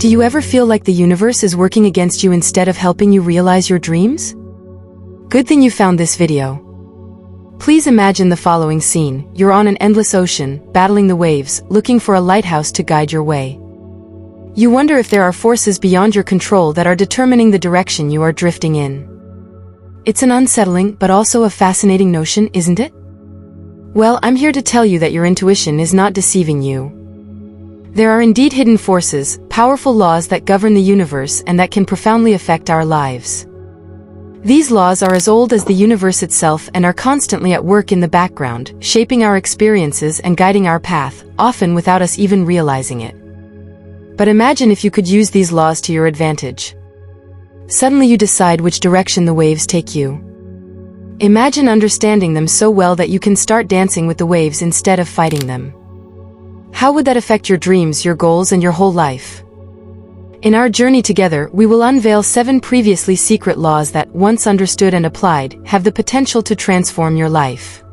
Do you ever feel like the universe is working against you instead of helping you realize your dreams? Good thing you found this video. Please imagine the following scene. You're on an endless ocean, battling the waves, looking for a lighthouse to guide your way. You wonder if there are forces beyond your control that are determining the direction you are drifting in. It's an unsettling but also a fascinating notion, isn't it? Well, I'm here to tell you that your intuition is not deceiving you. There are indeed hidden forces, powerful laws that govern the universe and that can profoundly affect our lives. These laws are as old as the universe itself and are constantly at work in the background, shaping our experiences and guiding our path, often without us even realizing it. But imagine if you could use these laws to your advantage. Suddenly you decide which direction the waves take you. Imagine understanding them so well that you can start dancing with the waves instead of fighting them. How would that affect your dreams, your goals, and your whole life? In our journey together, we will unveil 7 previously secret laws that, once understood and applied, have the potential to transform your life.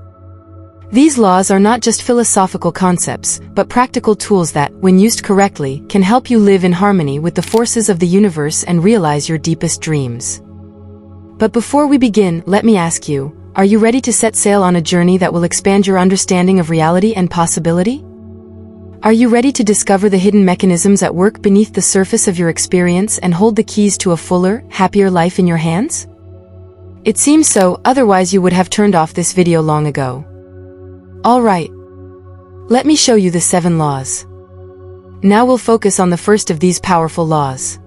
These laws are not just philosophical concepts, but practical tools that, when used correctly, can help you live in harmony with the forces of the universe and realize your deepest dreams. But before we begin, let me ask you, are you ready to set sail on a journey that will expand your understanding of reality and possibility? Are you ready to discover the hidden mechanisms at work beneath the surface of your experience and hold the keys to a fuller, happier life in your hands? It seems so, otherwise you would have turned off this video long ago. Alright. Let me show you the 7 laws. Now we'll focus on the first of these powerful laws.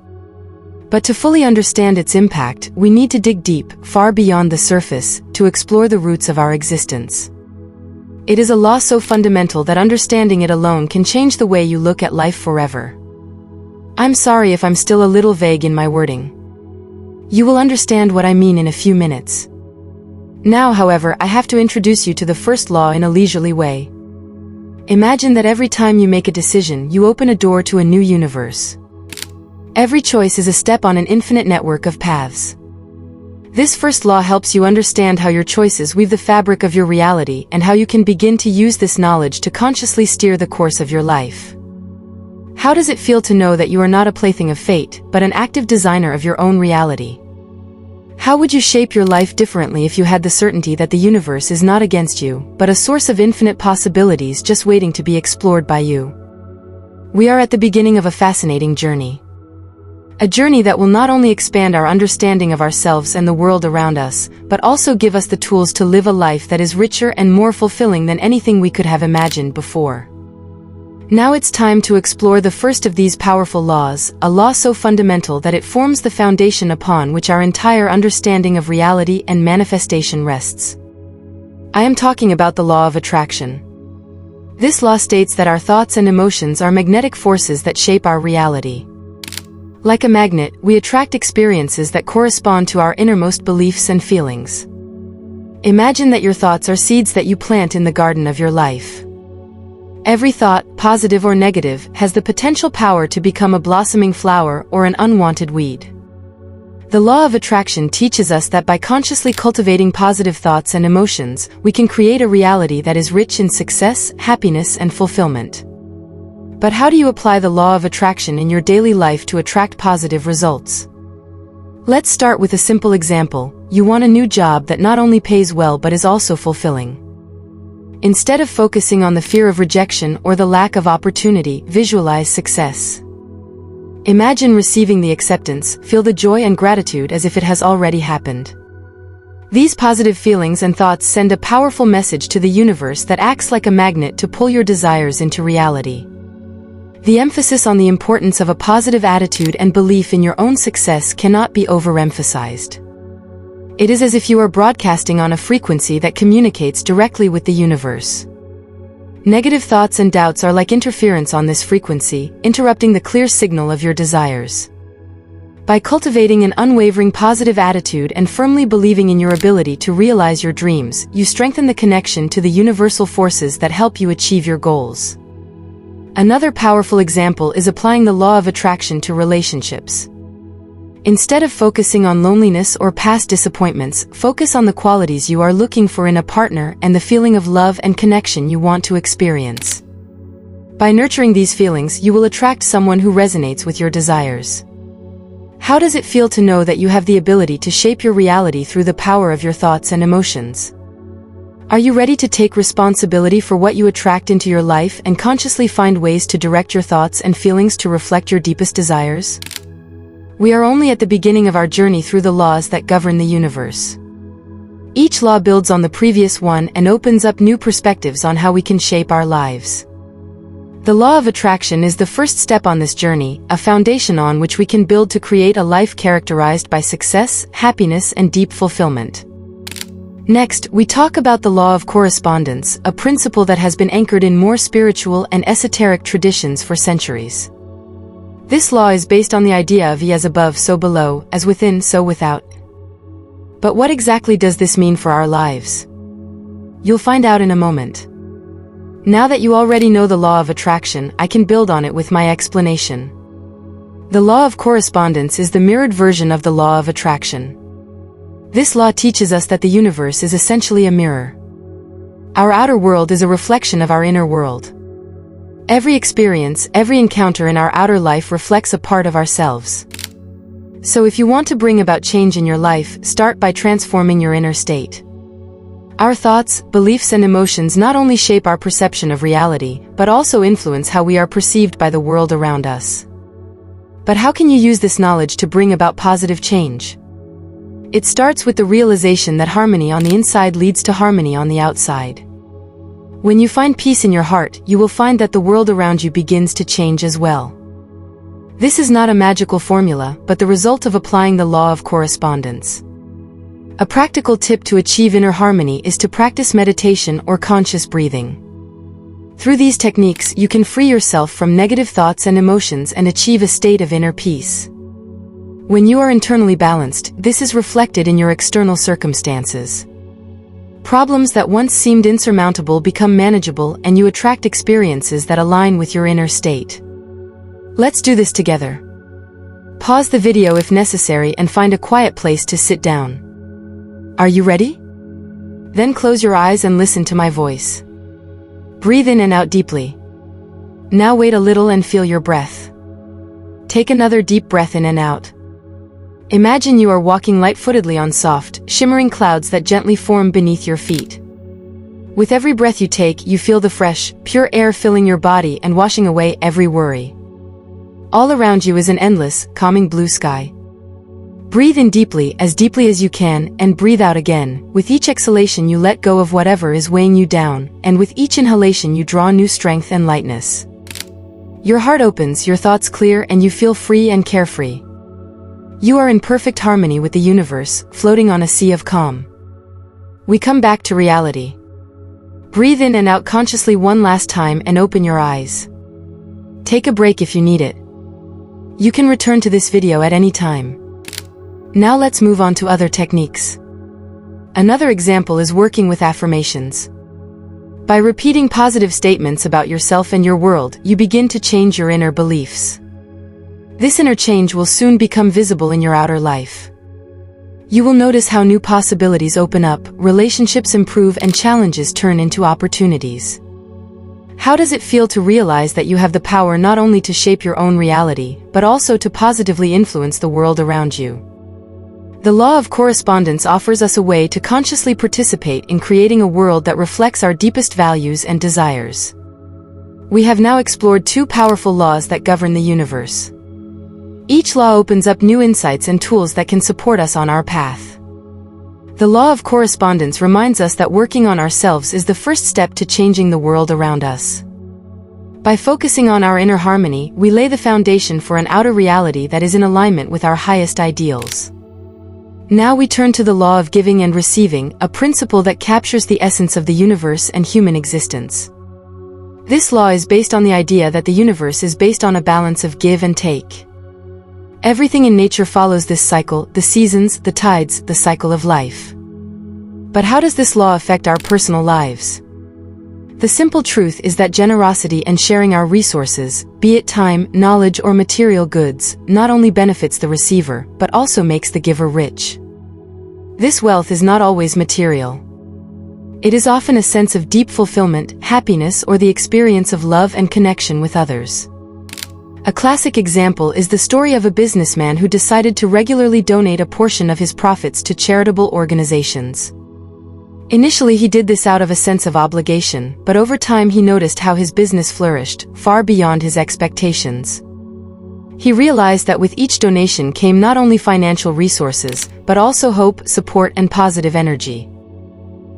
But to fully understand its impact, we need to dig deep, far beyond the surface, to explore the roots of our existence. It is a law so fundamental that understanding it alone can change the way you look at life forever. I'm sorry if I'm still a little vague in my wording. You will understand what I mean in a few minutes. Now, however, I have to introduce you to the first law in a leisurely way. Imagine that every time you make a decision, you open a door to a new universe. Every choice is a step on an infinite network of paths. This first law helps you understand how your choices weave the fabric of your reality and how you can begin to use this knowledge to consciously steer the course of your life. How does it feel to know that you are not a plaything of fate, but an active designer of your own reality? How would you shape your life differently if you had the certainty that the universe is not against you, but a source of infinite possibilities just waiting to be explored by you? We are at the beginning of a fascinating journey. A journey that will not only expand our understanding of ourselves and the world around us, but also give us the tools to live a life that is richer and more fulfilling than anything we could have imagined before. Now it's time to explore the first of these powerful laws, a law so fundamental that it forms the foundation upon which our entire understanding of reality and manifestation rests. I am talking about the law of attraction. This law states that our thoughts and emotions are magnetic forces that shape our reality. Like a magnet, we attract experiences that correspond to our innermost beliefs and feelings. Imagine that your thoughts are seeds that you plant in the garden of your life. Every thought, positive or negative, has the potential power to become a blossoming flower or an unwanted weed. The law of attraction teaches us that by consciously cultivating positive thoughts and emotions, we can create a reality that is rich in success, happiness, and fulfillment. But how do you apply the law of attraction in your daily life to attract positive results? Let's start with a simple example. You want a new job that not only pays well but is also fulfilling. Instead of focusing on the fear of rejection or the lack of opportunity, visualize success. Imagine receiving the acceptance, feel the joy and gratitude as if it has already happened. These positive feelings and thoughts send a powerful message to the universe that acts like a magnet to pull your desires into reality. The emphasis on the importance of a positive attitude and belief in your own success cannot be overemphasized. It is as if you are broadcasting on a frequency that communicates directly with the universe. Negative thoughts and doubts are like interference on this frequency, interrupting the clear signal of your desires. By cultivating an unwavering positive attitude and firmly believing in your ability to realize your dreams, you strengthen the connection to the universal forces that help you achieve your goals. Another powerful example is applying the law of attraction to relationships. Instead of focusing on loneliness or past disappointments, focus on the qualities you are looking for in a partner and the feeling of love and connection you want to experience. By nurturing these feelings, you will attract someone who resonates with your desires. How does it feel to know that you have the ability to shape your reality through the power of your thoughts and emotions? Are you ready to take responsibility for what you attract into your life and consciously find ways to direct your thoughts and feelings to reflect your deepest desires? We are only at the beginning of our journey through the laws that govern the universe. Each law builds on the previous one and opens up new perspectives on how we can shape our lives. The law of attraction is the first step on this journey, a foundation on which we can build to create a life characterized by success, happiness, and deep fulfillment. Next, we talk about the law of correspondence, a principle that has been anchored in more spiritual and esoteric traditions for centuries. This law is based on the idea of as above so below, as within so without. But what exactly does this mean for our lives? You'll find out in a moment. Now that you already know the law of attraction, I can build on it with my explanation. The law of correspondence is the mirrored version of the law of attraction. This law teaches us that the universe is essentially a mirror. Our outer world is a reflection of our inner world. Every experience, every encounter in our outer life reflects a part of ourselves. So if you want to bring about change in your life, start by transforming your inner state. Our thoughts, beliefs, and emotions not only shape our perception of reality, but also influence how we are perceived by the world around us. But how can you use this knowledge to bring about positive change? It starts with the realization that harmony on the inside leads to harmony on the outside. When you find peace in your heart, you will find that the world around you begins to change as well. This is not a magical formula, but the result of applying the law of correspondence. A practical tip to achieve inner harmony is to practice meditation or conscious breathing. Through these techniques, you can free yourself from negative thoughts and emotions and achieve a state of inner peace. When you are internally balanced, this is reflected in your external circumstances. Problems that once seemed insurmountable become manageable, and you attract experiences that align with your inner state. Let's do this together. Pause the video if necessary and find a quiet place to sit down. Are you ready? Then close your eyes and listen to my voice. Breathe in and out deeply. Now wait a little and feel your breath. Take another deep breath in and out. Imagine you are walking light-footedly on soft, shimmering clouds that gently form beneath your feet. With every breath you take, you feel the fresh, pure air filling your body and washing away every worry. All around you is an endless, calming blue sky. Breathe in deeply as you can, and breathe out again. With each exhalation you let go of whatever is weighing you down, and with each inhalation you draw new strength and lightness. Your heart opens, your thoughts clear, and you feel free and carefree. You are in perfect harmony with the universe, floating on a sea of calm. We come back to reality. Breathe in and out consciously one last time and open your eyes. Take a break if you need it. You can return to this video at any time. Now let's move on to other techniques. Another example is working with affirmations. By repeating positive statements about yourself and your world, you begin to change your inner beliefs. This inner change will soon become visible in your outer life. You will notice how new possibilities open up, relationships improve, and challenges turn into opportunities. How does it feel to realize that you have the power not only to shape your own reality, but also to positively influence the world around you? The law of correspondence offers us a way to consciously participate in creating a world that reflects our deepest values and desires. We have now explored two powerful laws that govern the universe. Each law opens up new insights and tools that can support us on our path. The law of correspondence reminds us that working on ourselves is the first step to changing the world around us. By focusing on our inner harmony, we lay the foundation for an outer reality that is in alignment with our highest ideals. Now we turn to the law of giving and receiving, a principle that captures the essence of the universe and human existence. This law is based on the idea that the universe is based on a balance of give and take. Everything in nature follows this cycle: the seasons, the tides, the cycle of life. But how does this law affect our personal lives? The simple truth is that generosity and sharing our resources, be it time, knowledge, or material goods, not only benefits the receiver, but also makes the giver rich. This wealth is not always material. It is often a sense of deep fulfillment, happiness, or the experience of love and connection with others. A classic example is the story of a businessman who decided to regularly donate a portion of his profits to charitable organizations. Initially, he did this out of a sense of obligation, but over time he noticed how his business flourished, far beyond his expectations. He realized that with each donation came not only financial resources, but also hope, support, and positive energy.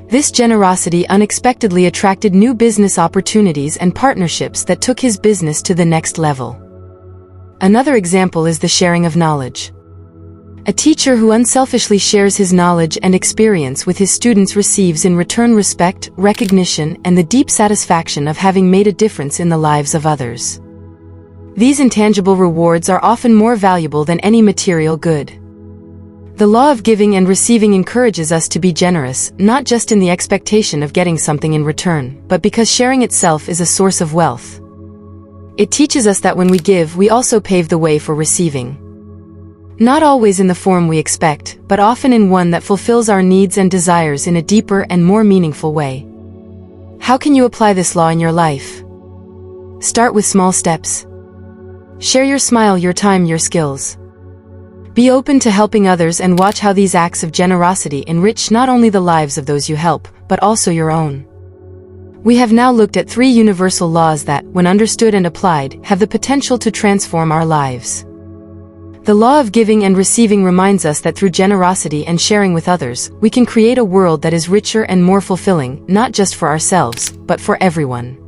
This generosity unexpectedly attracted new business opportunities and partnerships that took his business to the next level. Another example is the sharing of knowledge. A teacher who unselfishly shares his knowledge and experience with his students receives in return respect, recognition, and the deep satisfaction of having made a difference in the lives of others. These intangible rewards are often more valuable than any material good. The law of giving and receiving encourages us to be generous, not just in the expectation of getting something in return, but because sharing itself is a source of wealth. It teaches us that when we give, we also pave the way for receiving. Not always in the form we expect, but often in one that fulfills our needs and desires in a deeper and more meaningful way. How can you apply this law in your life? Start with small steps. Share your smile, your time, your skills. Be open to helping others and watch how these acts of generosity enrich not only the lives of those you help, but also your own. We have now looked at 3 universal laws that, when understood and applied, have the potential to transform our lives. The law of giving and receiving reminds us that through generosity and sharing with others, we can create a world that is richer and more fulfilling, not just for ourselves, but for everyone.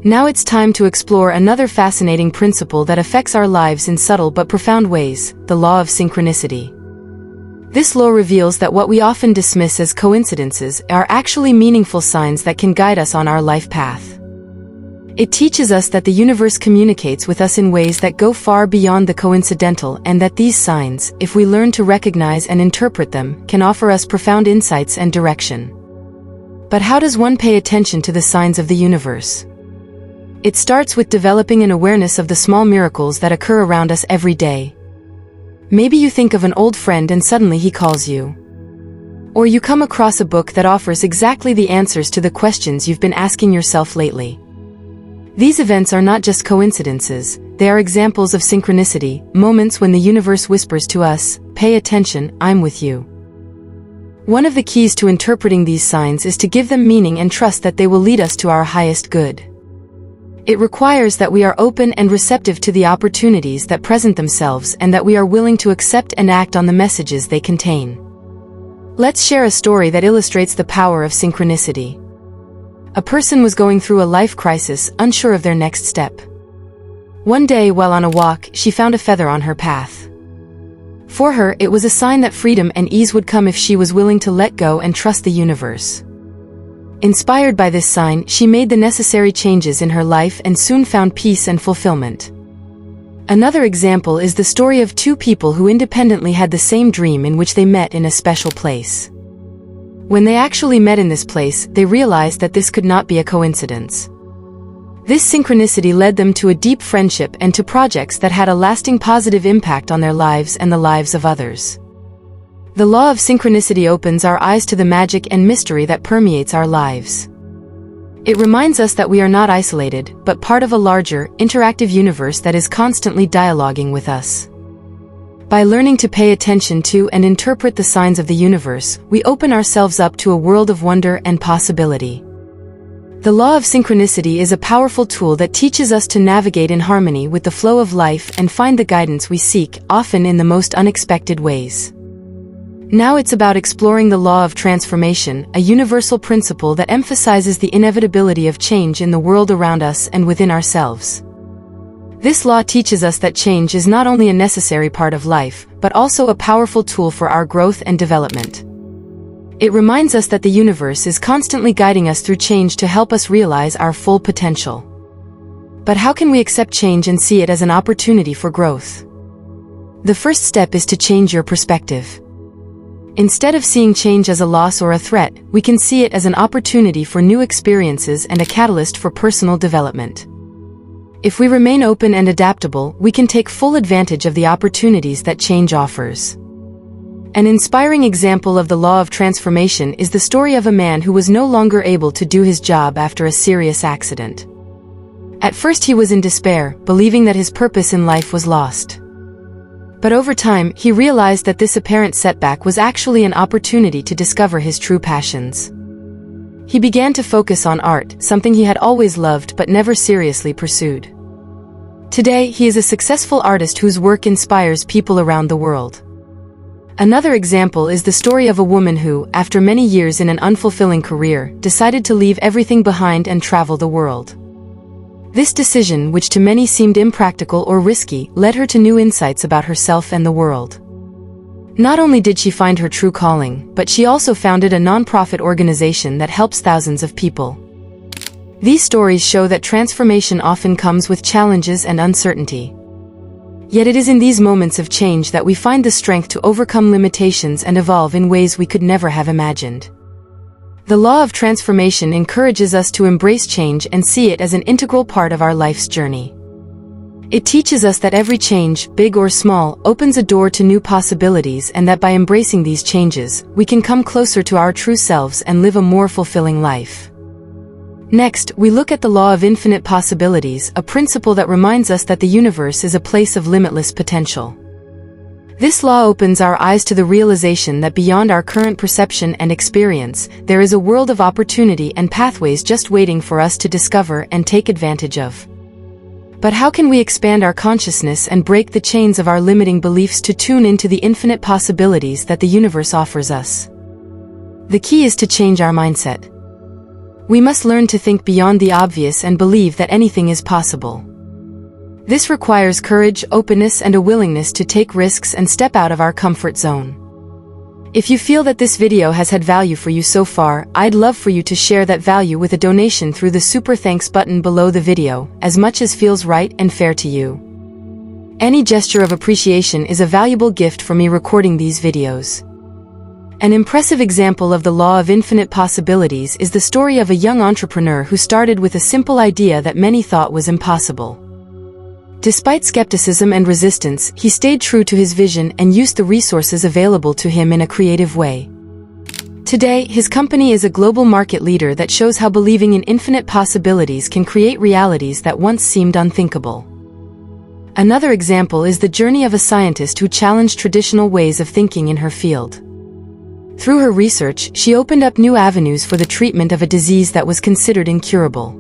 Now it's time to explore another fascinating principle that affects our lives in subtle but profound ways, the law of synchronicity. This law reveals that what we often dismiss as coincidences are actually meaningful signs that can guide us on our life path. It teaches us that the universe communicates with us in ways that go far beyond the coincidental, and that these signs, if we learn to recognize and interpret them, can offer us profound insights and direction. But how does one pay attention to the signs of the universe? It starts with developing an awareness of the small miracles that occur around us every day. Maybe you think of an old friend and suddenly he calls you. Or you come across a book that offers exactly the answers to the questions you've been asking yourself lately. These events are not just coincidences, they are examples of synchronicity, moments when the universe whispers to us, "Pay attention, I'm with you." One of the keys to interpreting these signs is to give them meaning and trust that they will lead us to our highest good. It requires that we are open and receptive to the opportunities that present themselves and that we are willing to accept and act on the messages they contain. Let's share a story that illustrates the power of synchronicity. A person was going through a life crisis, unsure of their next step. One day, while on a walk, she found a feather on her path. For her, it was a sign that freedom and ease would come if she was willing to let go and trust the universe. Inspired by this sign, she made the necessary changes in her life and soon found peace and fulfillment. Another example is the story of 2 people who independently had the same dream in which they met in a special place. When they actually met in this place, they realized that this could not be a coincidence. This synchronicity led them to a deep friendship and to projects that had a lasting positive impact on their lives and the lives of others. The law of synchronicity opens our eyes to the magic and mystery that permeates our lives. It reminds us that we are not isolated, but part of a larger, interactive universe that is constantly dialoguing with us. By learning to pay attention to and interpret the signs of the universe, we open ourselves up to a world of wonder and possibility. The law of synchronicity is a powerful tool that teaches us to navigate in harmony with the flow of life and find the guidance we seek, often in the most unexpected ways. Now it's about exploring the law of transformation, a universal principle that emphasizes the inevitability of change in the world around us and within ourselves. This law teaches us that change is not only a necessary part of life, but also a powerful tool for our growth and development. It reminds us that the universe is constantly guiding us through change to help us realize our full potential. But how can we accept change and see it as an opportunity for growth? The first step is to change your perspective. Instead of seeing change as a loss or a threat, we can see it as an opportunity for new experiences and a catalyst for personal development. If we remain open and adaptable, we can take full advantage of the opportunities that change offers. An inspiring example of the law of transformation is the story of a man who was no longer able to do his job after a serious accident. At first he was in despair, believing that his purpose in life was lost. But over time, he realized that this apparent setback was actually an opportunity to discover his true passions. He began to focus on art, something he had always loved but never seriously pursued. Today, he is a successful artist whose work inspires people around the world. Another example is the story of a woman who, after many years in an unfulfilling career, decided to leave everything behind and travel the world. This decision, which to many seemed impractical or risky, led her to new insights about herself and the world. Not only did she find her true calling, but she also founded a non-profit organization that helps thousands of people. These stories show that transformation often comes with challenges and uncertainty. Yet it is in these moments of change that we find the strength to overcome limitations and evolve in ways we could never have imagined. The law of transformation encourages us to embrace change and see it as an integral part of our life's journey. It teaches us that every change, big or small, opens a door to new possibilities, and that by embracing these changes, we can come closer to our true selves and live a more fulfilling life. Next, we look at the law of infinite possibilities, a principle that reminds us that the universe is a place of limitless potential. This law opens our eyes to the realization that beyond our current perception and experience, there is a world of opportunity and pathways just waiting for us to discover and take advantage of. But how can we expand our consciousness and break the chains of our limiting beliefs to tune into the infinite possibilities that the universe offers us? The key is to change our mindset. We must learn to think beyond the obvious and believe that anything is possible. This requires courage, openness, and a willingness to take risks and step out of our comfort zone. If you feel that this video has had value for you so far, I'd love for you to share that value with a donation through the Super Thanks button below the video, as much as feels right and fair to you. Any gesture of appreciation is a valuable gift for me recording these videos. An impressive example of the law of infinite possibilities is the story of a young entrepreneur who started with a simple idea that many thought was impossible. Despite skepticism and resistance, he stayed true to his vision and used the resources available to him in a creative way. Today, his company is a global market leader that shows how believing in infinite possibilities can create realities that once seemed unthinkable. Another example is the journey of a scientist who challenged traditional ways of thinking in her field. Through her research, she opened up new avenues for the treatment of a disease that was considered incurable.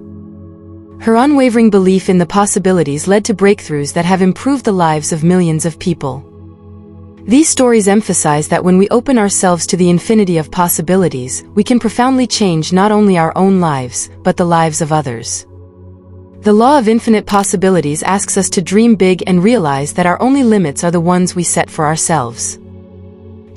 Her unwavering belief in the possibilities led to breakthroughs that have improved the lives of millions of people. These stories emphasize that when we open ourselves to the infinity of possibilities, we can profoundly change not only our own lives, but the lives of others. The law of infinite possibilities asks us to dream big and realize that our only limits are the ones we set for ourselves.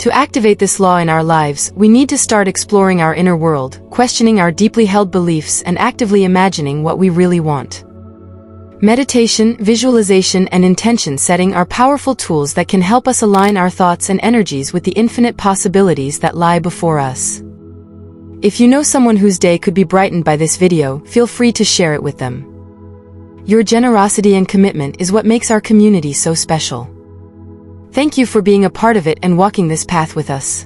To activate this law in our lives, we need to start exploring our inner world, questioning our deeply held beliefs, and actively imagining what we really want. Meditation, visualization, and intention setting are powerful tools that can help us align our thoughts and energies with the infinite possibilities that lie before us. If you know someone whose day could be brightened by this video, feel free to share it with them. Your generosity and commitment is what makes our community so special. Thank you for being a part of it and walking this path with us.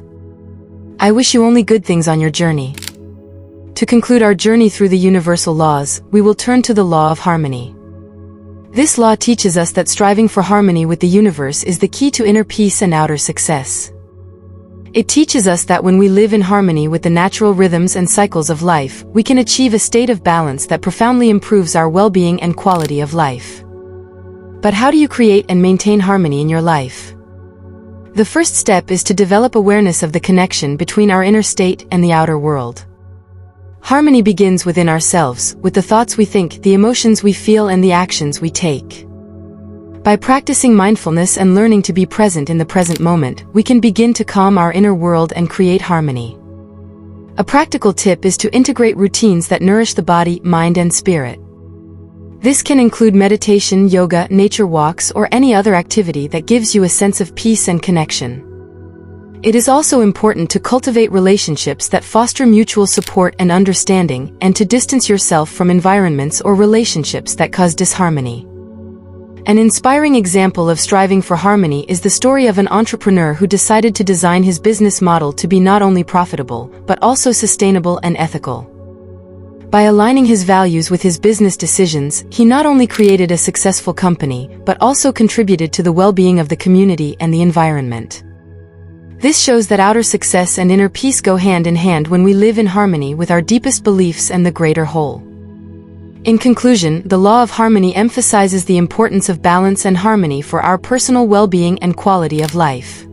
I wish you only good things on your journey. To conclude our journey through the universal laws, we will turn to the law of harmony. This law teaches us that striving for harmony with the universe is the key to inner peace and outer success. It teaches us that when we live in harmony with the natural rhythms and cycles of life, we can achieve a state of balance that profoundly improves our well-being and quality of life. But how do you create and maintain harmony in your life? The first step is to develop awareness of the connection between our inner state and the outer world. Harmony begins within ourselves, with the thoughts we think, the emotions we feel, and the actions we take. By practicing mindfulness and learning to be present in the present moment, we can begin to calm our inner world and create harmony. A practical tip is to integrate routines that nourish the body, mind, and spirit. This can include meditation, yoga, nature walks, or any other activity that gives you a sense of peace and connection. It is also important to cultivate relationships that foster mutual support and understanding, and to distance yourself from environments or relationships that cause disharmony. An inspiring example of striving for harmony is the story of an entrepreneur who decided to design his business model to be not only profitable, but also sustainable and ethical. By aligning his values with his business decisions, he not only created a successful company, but also contributed to the well-being of the community and the environment. This shows that outer success and inner peace go hand in hand when we live in harmony with our deepest beliefs and the greater whole. In conclusion, the law of harmony emphasizes the importance of balance and harmony for our personal well-being and quality of life.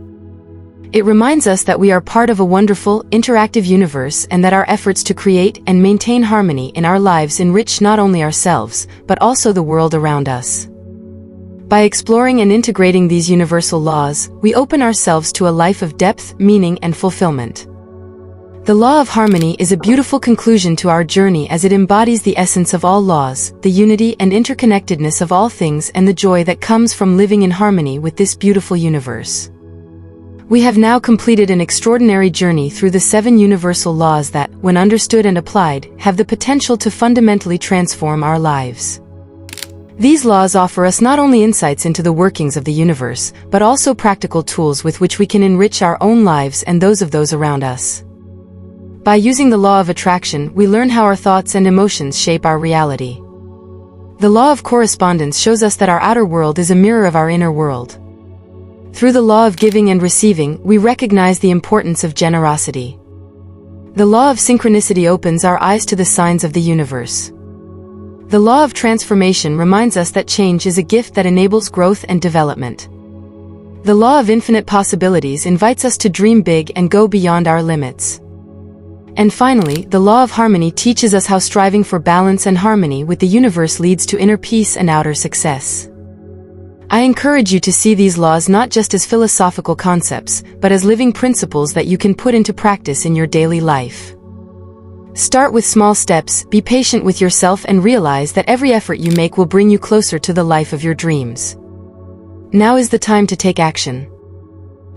It reminds us that we are part of a wonderful, interactive universe and that our efforts to create and maintain harmony in our lives enrich not only ourselves, but also the world around us. By exploring and integrating these universal laws, we open ourselves to a life of depth, meaning, and fulfillment. The law of harmony is a beautiful conclusion to our journey as it embodies the essence of all laws, the unity and interconnectedness of all things, and the joy that comes from living in harmony with this beautiful universe. We have now completed an extraordinary journey through the 7 universal laws that, when understood and applied, have the potential to fundamentally transform our lives. These laws offer us not only insights into the workings of the universe, but also practical tools with which we can enrich our own lives and those of those around us. By using the law of attraction, we learn how our thoughts and emotions shape our reality. The law of correspondence shows us that our outer world is a mirror of our inner world. Through the law of giving and receiving, we recognize the importance of generosity. The law of synchronicity opens our eyes to the signs of the universe. The law of transformation reminds us that change is a gift that enables growth and development. The law of infinite possibilities invites us to dream big and go beyond our limits. And finally, the law of harmony teaches us how striving for balance and harmony with the universe leads to inner peace and outer success. I encourage you to see these laws not just as philosophical concepts, but as living principles that you can put into practice in your daily life. Start with small steps, be patient with yourself, and realize that every effort you make will bring you closer to the life of your dreams. Now is the time to take action.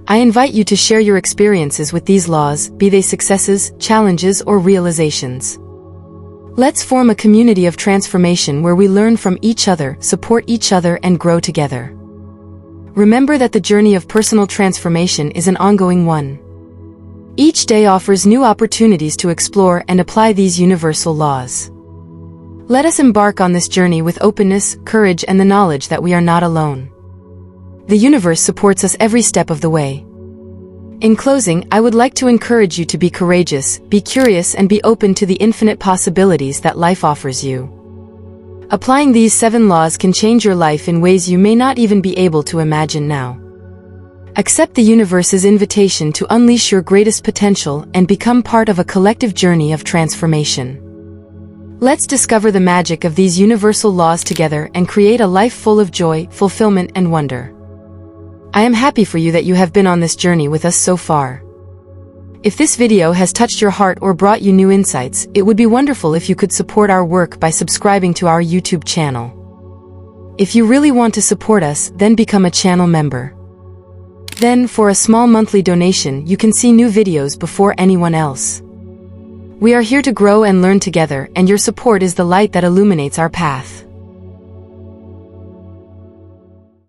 I invite you to share your experiences with these laws, be they successes, challenges, or realizations. Let's form a community of transformation where we learn from each other, support each other, and grow together. Remember that the journey of personal transformation is an ongoing one. Each day offers new opportunities to explore and apply these universal laws. Let us embark on this journey with openness, courage, and the knowledge that we are not alone. The universe supports us every step of the way. In closing, I would like to encourage you to be courageous, be curious, and be open to the infinite possibilities that life offers you. Applying these 7 laws can change your life in ways you may not even be able to imagine now. Accept the universe's invitation to unleash your greatest potential and become part of a collective journey of transformation. Let's discover the magic of these universal laws together and create a life full of joy, fulfillment, and wonder. I am happy for you that you have been on this journey with us so far. If this video has touched your heart or brought you new insights, it would be wonderful if you could support our work by subscribing to our YouTube channel. If you really want to support us, then become a channel member. Then, for a small monthly donation, you can see new videos before anyone else. We are here to grow and learn together, and your support is the light that illuminates our path.